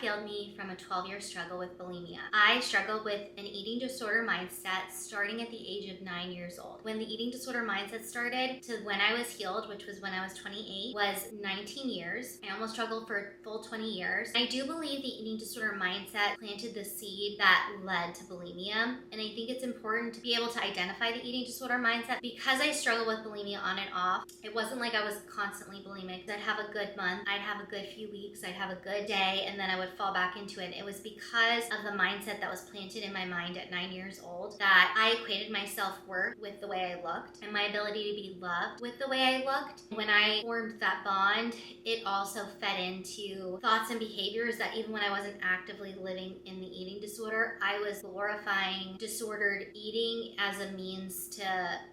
healed me from a 12-year struggle with bulimia. I struggled with an eating disorder mindset starting at the age of 9 years old. When the eating disorder mindset started to when I was healed, which was when I was 28, was 19 years. I almost struggled for a full 20 years. I do believe the eating disorder mindset planted the seed that led to bulimia, and I think it's important to be able to identify the eating disorder mindset. Because I struggled with bulimia on and off, it wasn't like I was constantly bulimic. I'd have a good month, I'd have a good few weeks, I'd have a good day, and then I would fall back into it. It was because of the mindset that was planted in my mind at 9 years old that I equated my self-worth with the way I looked and my ability to be loved with the way I looked. When I formed that bond, it also fed into thoughts and behaviors that even when I wasn't actively living in the eating disorder, I was glorifying disordered eating as a means to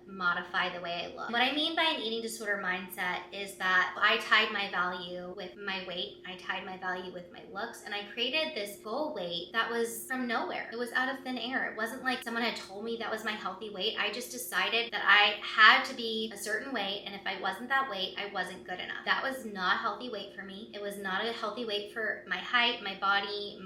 modify the way I look. What I mean by an eating disorder mindset is that I tied my value with my weight, I tied my value with my looks, and I created this goal weight that was from nowhere. It was out of thin air. It wasn't like someone had told me that was my healthy weight. I just decided that I had to be a certain weight, and if I wasn't that weight, I wasn't good enough. That was not a healthy weight for me. It was not a healthy weight for my height, my body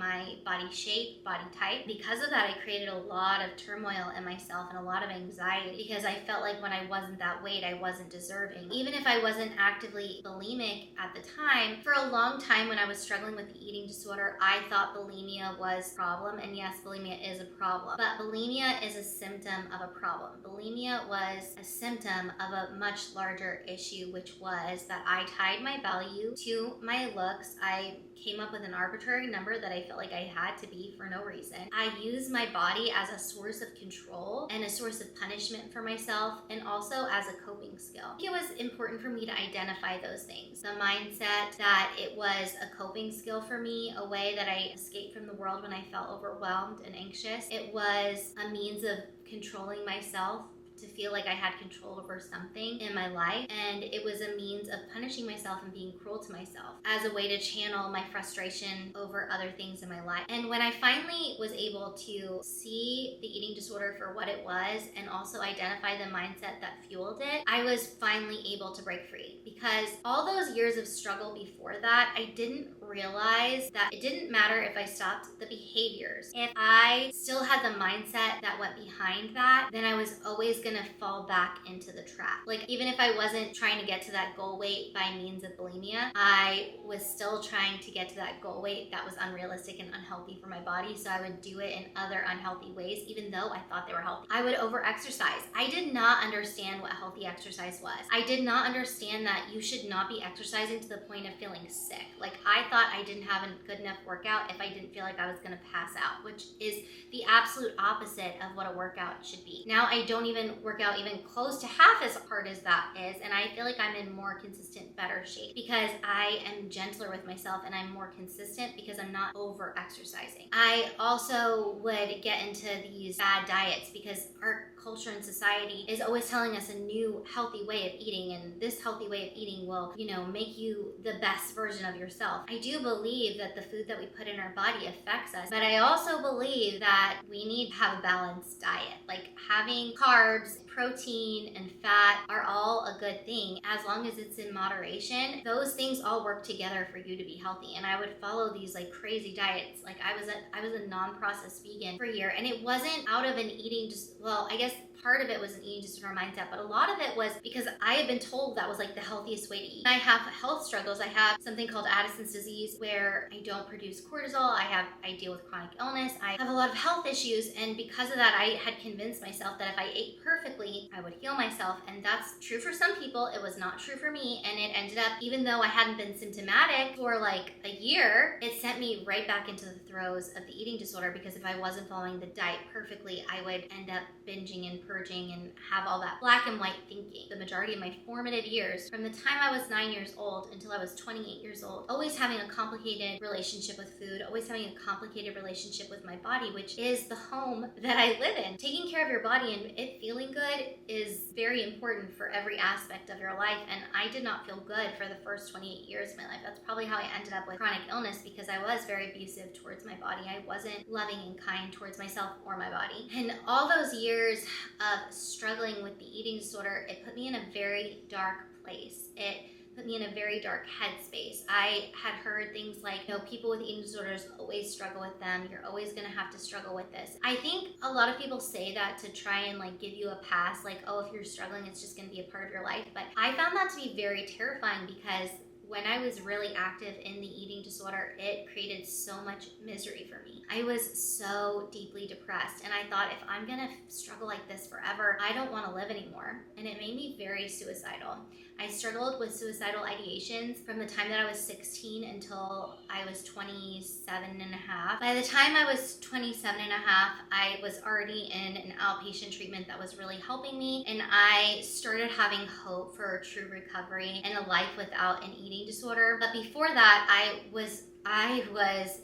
shape, body type. Because of that, I created a lot of turmoil in myself and a lot of anxiety because I felt like when I wasn't that weight, I wasn't deserving. Even if I wasn't actively bulimic at the time, for a long time when I was struggling with the eating disorder, I thought bulimia was a problem. And yes, bulimia is a problem. But bulimia is a symptom of a problem. Bulimia was a symptom of a much larger issue, which was that I tied my value to my looks. I came up with an arbitrary number that I felt like I had to be for no reason. I used my body as a source of control and a source of punishment for myself, and also as a coping skill. I think it was important for me to identify those things. The mindset that it was a coping skill for me, a way that I escaped from the world when I felt overwhelmed and anxious. It was a means of controlling myself to feel like I had control over something in my life, and it was a means of punishing myself and being cruel to myself as a way to channel my frustration over other things in my life. And when I finally was able to see the eating disorder for what it was and also identify the mindset that fueled it, I was finally able to break free. Because all those years of struggle before that, I didn't realize that it didn't matter if I stopped the behaviors. If I still had the mindset that went behind that, then I was always gonna fall back into the trap. Like, even if I wasn't trying to get to that goal weight by means of bulimia, I was still trying to get to that goal weight that was unrealistic and unhealthy for my body. So I would do it in other unhealthy ways, even though I thought they were healthy. I would over-exercise. I did not understand what healthy exercise was. I did not understand that you should not be exercising to the point of feeling sick. Like, I thought I didn't have a good enough workout if I didn't feel like I was gonna pass out, which is the absolute opposite of what a workout should be. Now I don't even work out even close to half as hard as that is, and I feel like I'm in more consistent, better shape because I am gentler with myself and I'm more consistent because I'm not over exercising. I also would get into these bad diets because our culture and society is always telling us a new healthy way of eating, and this healthy way of eating will, make you the best version of yourself. I do believe that the food that we put in our body affects us, but I also believe that we need to have a balanced diet. Like, having carbs, protein, and fat are all a good thing as long as it's in moderation. Those things all work together for you to be healthy. And I would follow these like crazy diets. Like, I was a non-processed vegan for a year, and it wasn't out of an eating I guess part of it was an eating disorder mindset, but a lot of it was because I had been told that was like the healthiest way to eat. I have health struggles. I have something called Addison's disease where I don't produce cortisol. I deal with chronic illness. I have a lot of health issues, and because of that, I had convinced myself that if I ate perfectly, I would heal myself, and that's true for some people. It was not true for me, and it ended up, even though I hadn't been symptomatic for like a year, it sent me right back into the throes of the eating disorder because if I wasn't following the diet perfectly, I would end up binging and purging and have all that black and white thinking. The majority of my formative years, from the time I was 9 years old until I was 28 years old, always having a complicated relationship with food, always having a complicated relationship with my body, which is the home that I live in. Taking care of your body and it feeling good is very important for every aspect of your life, and I did not feel good for the first 28 years of my life. That's probably how I ended up with chronic illness, because I was very abusive towards my body. I wasn't loving and kind towards myself or my body. And all those years of struggling with the eating disorder, it put me in a very dark place. It put me in a very dark headspace. I had heard things like, people with eating disorders always struggle with them. You're always gonna have to struggle with this. I think a lot of people say that to try and give you a pass, oh, if you're struggling, it's just gonna be a part of your life. But I found that to be very terrifying, because when I was really active in the eating disorder, it created so much misery for me. I was so deeply depressed, and I thought, if I'm gonna struggle like this forever, I don't wanna live anymore. And it made me very suicidal. I struggled with suicidal ideations from the time that I was 16 until I was 27 and a half. By the time I was 27 and a half, I was already in an outpatient treatment that was really helping me, and I started having hope for true recovery and a life without an eating disorder. But before that, I was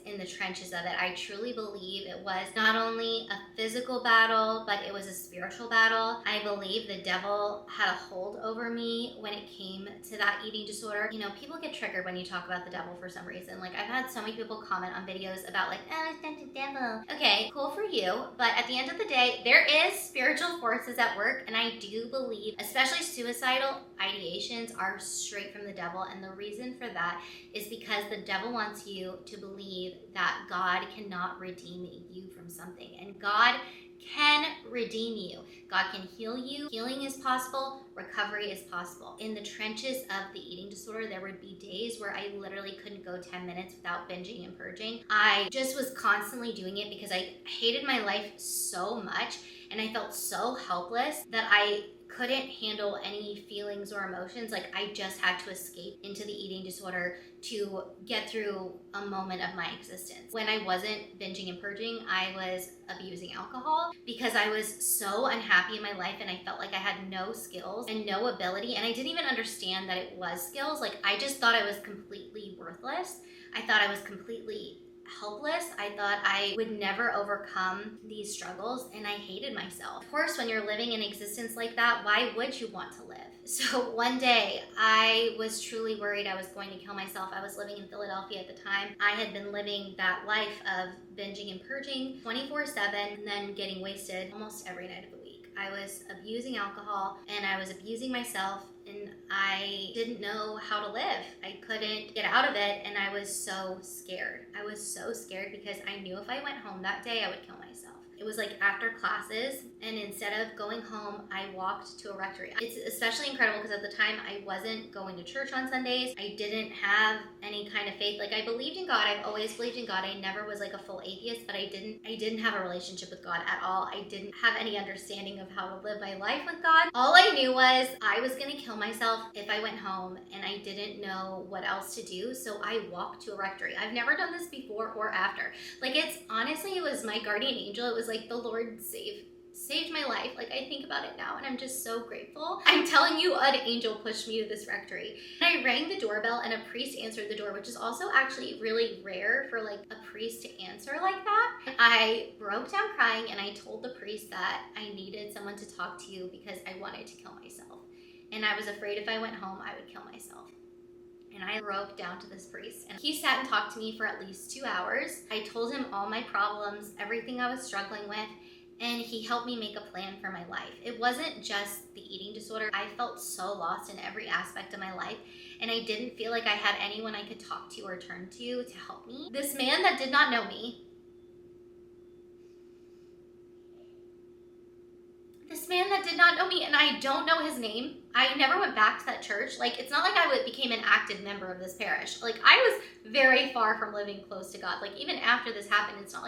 in the trenches of it. I truly believe it was not only a physical battle, but it was a spiritual battle. I believe the devil had a hold over me when it came to that eating disorder. People get triggered when you talk about the devil for some reason. I've had so many people comment on videos about oh, it's not the devil. Okay, cool for you. But at the end of the day, there is spiritual forces at work. And I do believe, especially suicidal ideations are straight from the devil. And the reason for that is because the devil wants you to believe that God cannot redeem you from something. And God can redeem you. God can heal you. Healing is possible. Recovery is possible. In the trenches of the eating disorder, there would be days where I literally couldn't go 10 minutes without binging and purging. I just was constantly doing it because I hated my life so much, and I felt so helpless that I couldn't handle any feelings or emotions. I just had to escape into the eating disorder to get through a moment of my existence. When I wasn't binging and purging, I was abusing alcohol because I was so unhappy in my life, and I felt like I had no skills and no ability, and I didn't even understand that it was skills. I just thought I was completely worthless. I thought I was completely helpless. I thought I would never overcome these struggles, and I hated myself. Of course, when you're living an existence like that, why would you want to live? So one day, I was truly worried I was going to kill myself. I was living in Philadelphia at the time. I had been living that life of binging and purging 24/7, and then getting wasted almost every night of the week. I was abusing alcohol, and I was abusing myself, and I didn't know how to live. I couldn't get out of it, and I was so scared. I was so scared because I knew if I went home that day, I would kill myself. It was after classes, and instead of going home, I walked to a rectory. It's especially incredible because at the time I wasn't going to church on Sundays. I didn't have any kind of faith. I believed in God. I've always believed in God. I never was a full atheist, but I didn't have a relationship with God at all. I didn't have any understanding of how to live my life with God. All I knew was I was going to kill myself if I went home, and I didn't know what else to do, so I walked to a rectory. I've never done this before or after. It was my guardian angel. It was the Lord saved my life. I think about it now, and I'm just so grateful. I'm telling you, an angel pushed me to this rectory. And I rang the doorbell, and a priest answered the door, which is also actually really rare for a priest to answer like that. I broke down crying, and I told the priest that I needed someone to talk to because I wanted to kill myself. And I was afraid if I went home, I would kill myself. And I broke down to this priest, and he sat and talked to me for at least 2 hours. I told him all my problems, everything I was struggling with, and he helped me make a plan for my life. It wasn't just the eating disorder. I felt so lost in every aspect of my life, and I didn't feel like I had anyone I could talk to or turn to help me. This man that did not know me, and I don't know his name. I never went back to that church. It's not I became an active member of this parish. I was very far from living close to God. Even after this happened, it's not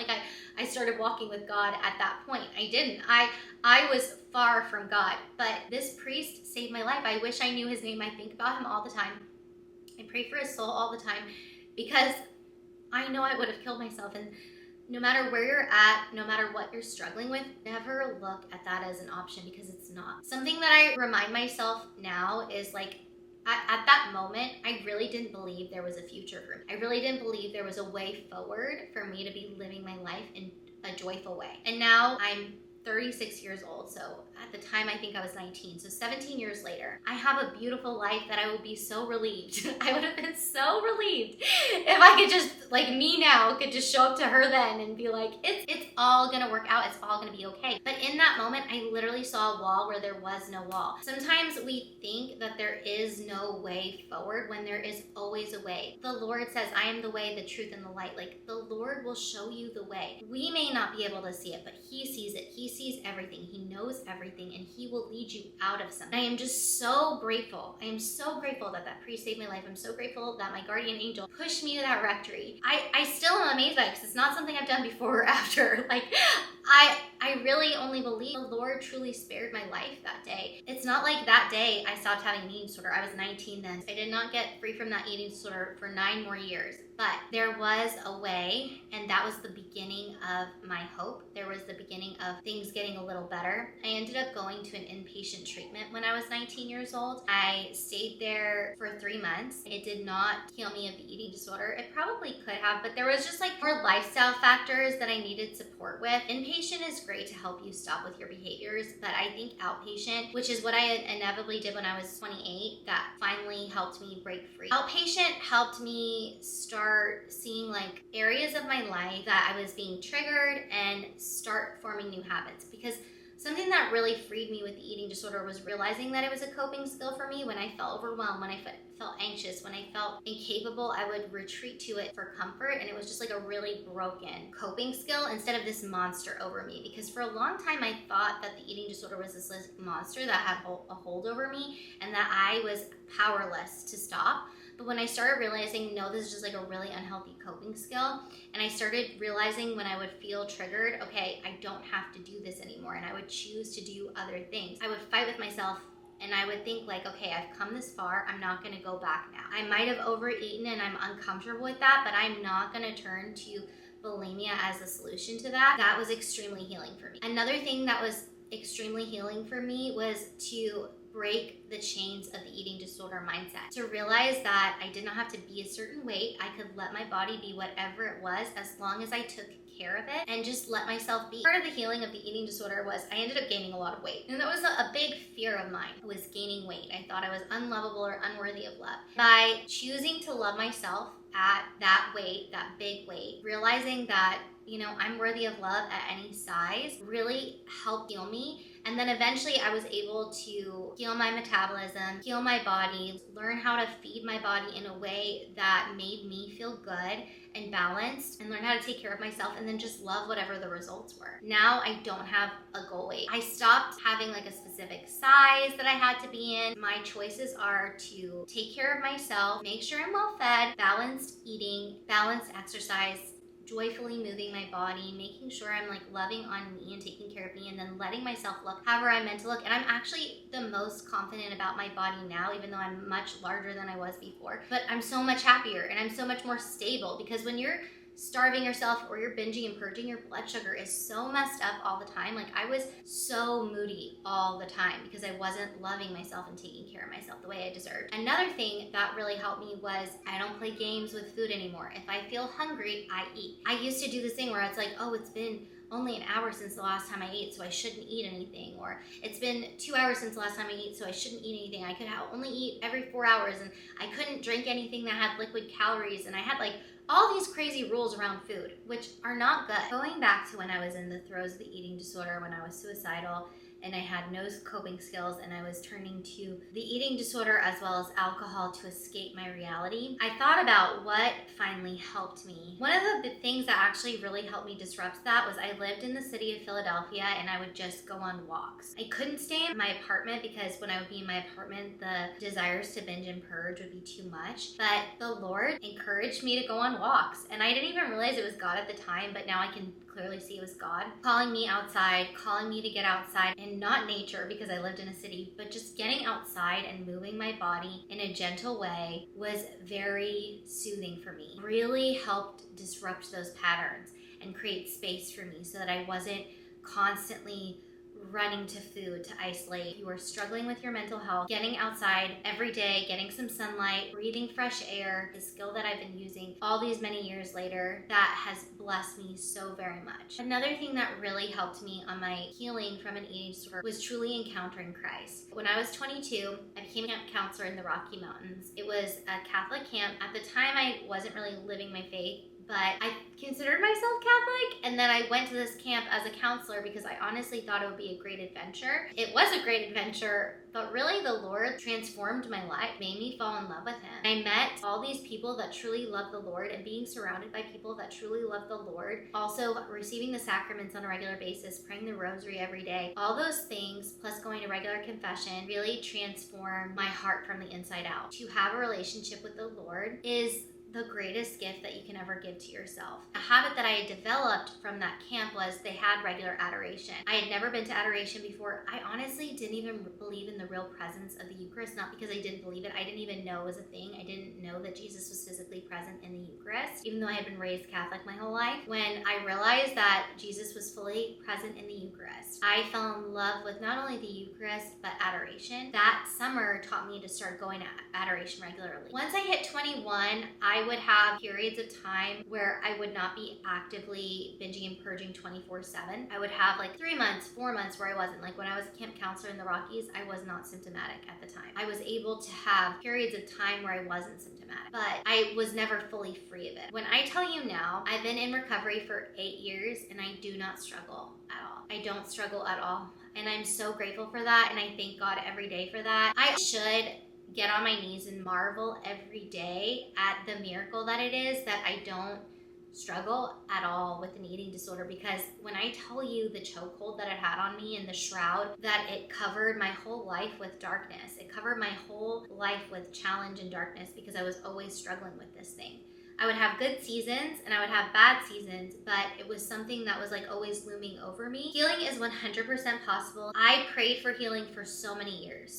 I started walking with God at that point. I didn't. I was far from God. But this priest saved my life. I wish I knew his name. I think about him all the time. I pray for his soul all the time because I know I would have killed myself. And no matter where you're at, no matter what you're struggling with, never look at that as an option, because it's not. Something that I remind myself now is at that moment, I really didn't believe there was a future for me. I really didn't believe there was a way forward for me to be living my life in a joyful way. And now I'm 36 years old, so at the time I think I was 19, so 17 years later, I have a beautiful life that I will be so relieved. I would have been so relieved if I could just, like me now, could just show up to her then and be like, it's all gonna work out, it's all gonna be okay. But in that moment, I literally saw a wall where there was no wall. Sometimes we think that there is no way forward when there is always a way. The Lord says, I am the way, the truth, and the light. Like, the Lord will show you the way. We may not be able to see it, but He sees it. He sees everything. He knows everything, and He will lead you out of something. I am just so grateful. I am so grateful that that priest saved my life. I'm so grateful that my guardian angel pushed me to that rectory. I still am amazed by it because it's not something I've done before or after. Like, I really only believe the Lord truly spared my life that day. It's not like that day I stopped having an eating disorder. I was 19 then. I did not get free from that eating disorder for 9 more years. But there was a way, and that was the beginning of my hope. There was the beginning of things getting a little better. I ended up going to an inpatient treatment when I was 19 years old. I stayed there for 3 months. It did not heal me of the eating disorder. It probably could have, but there was just like more lifestyle factors that I needed support with. Inpatient is great to help you stop with your behaviors, but I think outpatient, which is what I inevitably did when I was 28, that finally helped me break free. Outpatient helped me start seeing like areas of my life that I was being triggered and start forming new habits, because something that really freed me with the eating disorder was realizing that it was a coping skill for me. When I felt overwhelmed, when I felt anxious, when I felt incapable, I would retreat to it for comfort, and it was just like a really broken coping skill instead of this monster over me. Because for a long time I thought that the eating disorder was this monster that had a hold over me and that I was powerless to stop. But when I started realizing, no, this is just like a really unhealthy coping skill, and I started realizing when I would feel triggered, okay, I don't have to do this anymore, and I would choose to do other things. I would fight with myself, and I would think like, okay, I've come this far, I'm not gonna go back now. I might have overeaten and I'm uncomfortable with that, but I'm not gonna turn to bulimia as a solution to that. That was extremely healing for me. Another thing that was extremely healing for me was to break the chains of the eating disorder mindset. To realize that I did not have to be a certain weight. I could let my body be whatever it was as long as I took care of it and just let myself be. Part of the healing of the eating disorder was I ended up gaining a lot of weight. And that was a big fear of mine, was gaining weight. I thought I was unlovable or unworthy of love. By choosing to love myself at that weight, that big weight, realizing that, you know, I'm worthy of love at any size, really helped heal me. And then eventually I was able to heal my metabolism, heal my body, learn how to feed my body in a way that made me feel good and balanced, and learn how to take care of myself, and then just love whatever the results were. Now I don't have a goal weight. I stopped having like a specific size that I had to be in. My choices are to take care of myself, make sure I'm well fed, balanced eating, balanced exercise, joyfully moving my body, making sure I'm like loving on me and taking care of me, and then letting myself look however I'm meant to look. And I'm actually the most confident about my body now, even though I'm much larger than I was before. But I'm so much happier and I'm so much more stable, because when you're starving yourself or you're binging and purging, your blood sugar is so messed up all the time. Like, I was so moody all the time because I wasn't loving myself and taking care of myself the way I deserved. Another thing that really helped me was I don't play games with food anymore. If I feel hungry, I eat. I used to do this thing where it's like, oh, it's been only an hour since the last time I ate, so I shouldn't eat anything. Or it's been 2 hours since the last time I ate, so I shouldn't eat anything. I could only eat every 4 hours, and I couldn't drink anything that had liquid calories, and I had like all these crazy rules around food, which are not good. Going back to when I was in the throes of the eating disorder, when I was suicidal, and I had no coping skills, and I was turning to the eating disorder as well as alcohol to escape my reality, I thought about what finally helped me. One of the things that actually really helped me disrupt that was I lived in the city of Philadelphia, and I would just go on walks. I couldn't stay in my apartment because when I would be in my apartment, the desires to binge and purge would be too much. But the Lord encouraged me to go on walks, and I didn't even realize it was God at the time, but now I can clearly see it was God calling me outside, calling me to get outside, and not nature because I lived in a city, but just getting outside and moving my body in a gentle way was very soothing for me. Really helped disrupt those patterns and create space for me so that I wasn't constantly running to food to isolate. You are struggling with your mental health, getting outside every day, getting some sunlight, breathing fresh air, the skill that I've been using all these many years later, that has blessed me so very much. Another thing that really helped me on my healing from an eating disorder was truly encountering Christ. When I was 22, I became a camp counselor in the Rocky Mountains. It was a Catholic camp. At the time, I wasn't really living my faith, but I considered myself Catholic, and then I went to this camp as a counselor because I honestly thought it would be a great adventure. It was a great adventure, but really the Lord transformed my life, made me fall in love with Him. I met all these people that truly love the Lord, and being surrounded by people that truly love the Lord, also receiving the sacraments on a regular basis, praying the rosary every day, all those things, plus going to regular confession, really transformed my heart from the inside out. To have a relationship with the Lord is the greatest gift that you can ever give to yourself. A habit that I had developed from that camp was they had regular adoration. I had never been to adoration before. I honestly didn't even believe in the real presence of the Eucharist, not because I didn't believe it. I didn't even know it was a thing. I didn't know that Jesus was physically present in the Eucharist, even though I had been raised Catholic my whole life. When I realized that Jesus was fully present in the Eucharist, I fell in love with not only the Eucharist, but adoration. That summer taught me to start going to adoration regularly. Once I hit 21, I would have periods of time where I would not be actively binging and purging 24/7. I would have like 3 months, 4 months where I wasn't. Like when I was a camp counselor in the Rockies, I was not symptomatic at the time. I was able to have periods of time where I wasn't symptomatic, but I was never fully free of it. When I tell you now, I've been in recovery for 8 years and I do not struggle at all. I don't struggle at all. And I'm so grateful for that, and I thank God every day for that. I should get on my knees and marvel every day at the miracle that it is that I don't struggle at all with an eating disorder, because when I tell you the chokehold that it had on me and the shroud, that it covered my whole life with darkness. It covered my whole life with challenge and darkness because I was always struggling with this thing. I would have good seasons and I would have bad seasons, but it was something that was like always looming over me. Healing is 100% possible. I prayed for healing for so many years.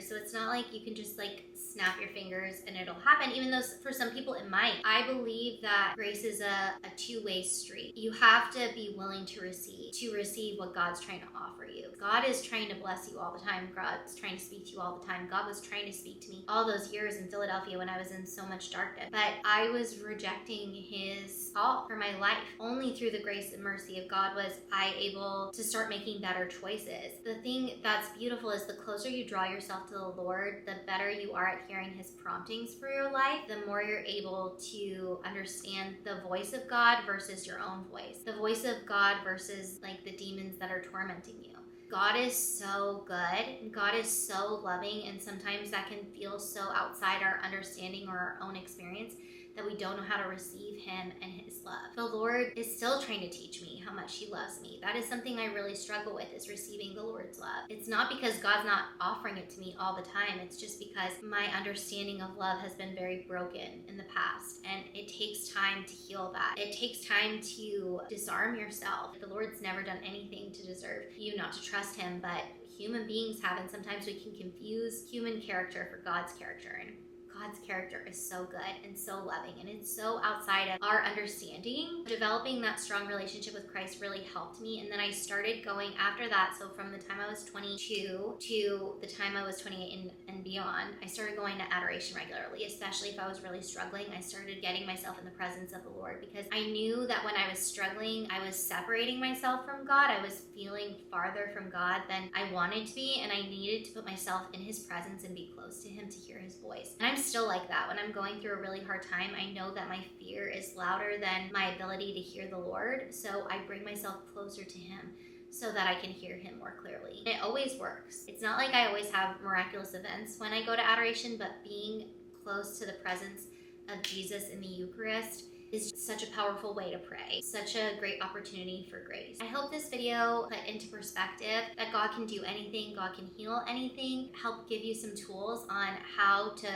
So it's not like you can just like snap your fingers and it'll happen, even though for some people it might. I believe that grace is a two-way street. You have to be willing to receive what God's trying to offer you. God is trying to bless you all the time. God's trying to speak to you all the time. God was trying to speak to me all those years in Philadelphia when I was in so much darkness. But I was rejecting His call for my life. Only through the grace and mercy of God was I able to start making better choices. The thing that's beautiful is the closer you draw yourself to the Lord, the better you are at hearing His promptings for your life, the more you're able to understand the voice of God versus your own voice. The voice of God versus like the demons that are tormenting you. God is so good. God is so loving, and sometimes that can feel so outside our understanding or our own experience that we don't know how to receive Him and His love. The Lord is still trying to teach me how much He loves me. That is something I really struggle with, is receiving the Lord's love. It's not because God's not offering it to me all the time. It's just because my understanding of love has been very broken in the past, and it takes time to heal that. It takes time to disarm yourself. The Lord's never done anything to deserve you not to trust Him, but human beings have, and sometimes we can confuse human character for God's character. And God's character is so good and so loving, and it's so outside of our understanding. Developing that strong relationship with Christ really helped me, and then I started going after that. So from the time I was 22 to the time I was 28 and beyond, I started going to adoration regularly, especially if I was really struggling. I started getting myself in the presence of the Lord because I knew that when I was struggling, I was separating myself from God. I was feeling farther from God than I wanted to be, and I needed to put myself in His presence and be close to Him to hear His voice. And I'm still like that. When I'm going through a really hard time, I know that my fear is louder than my ability to hear the Lord, so I bring myself closer to Him so that I can hear Him more clearly. And it always works. It's not like I always have miraculous events when I go to adoration, but being close to the presence of Jesus in the Eucharist is such a powerful way to pray. Such a great opportunity for grace. I hope this video put into perspective that God can do anything, God can heal anything, help give you some tools on how to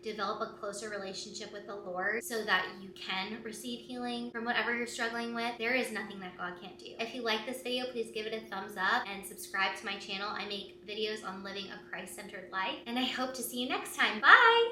develop a closer relationship with the Lord so that you can receive healing from whatever you're struggling with. There is nothing that God can't do. If you like this video, please give it a thumbs up and subscribe to my channel. I make videos on living a Christ-centered life, and I hope to see you next time. Bye!